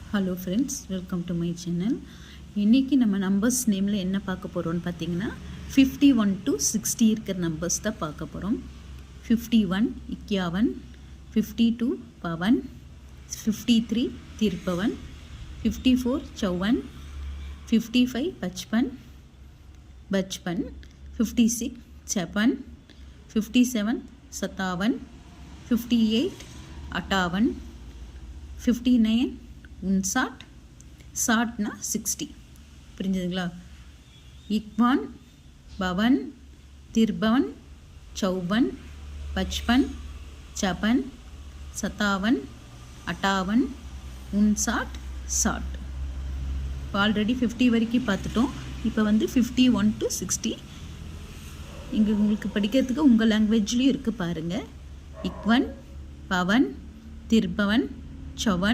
Hello friends, welcome to my channel. இன்றைக்கி நம்ம numbers நேமில் என்ன பார்க்க போகிறோம்னு பார்த்தீங்கன்னா 51 to 60 இருக்கிற நம்பர்ஸ் தான் பார்க்க போகிறோம். 51 51, 52 பவன், 53 திருப்பவன், 54 चौवन, 55 पचपन बचपन, 56 छप्पन, 57 सत्तावन, 58 अट्ठावन, 59 59, 60 60. புரிஞ்சுதுங்களா? इक्यावन बावन तिरपन चौवन पचपन छप्पन सत्तावन अट्ठावन 59 60. இப்போ ஆல்ரெடி 50 வரைக்கும் பார்த்துட்டோம். இப்போ வந்து 51 to 60 இங்கே உங்களுக்கு படிக்கிறதுக்கு உங்கள் லாங்குவேஜ்லேயும் இருக்குது பாருங்கள். 51 பவன் திருப்பவன் चौवन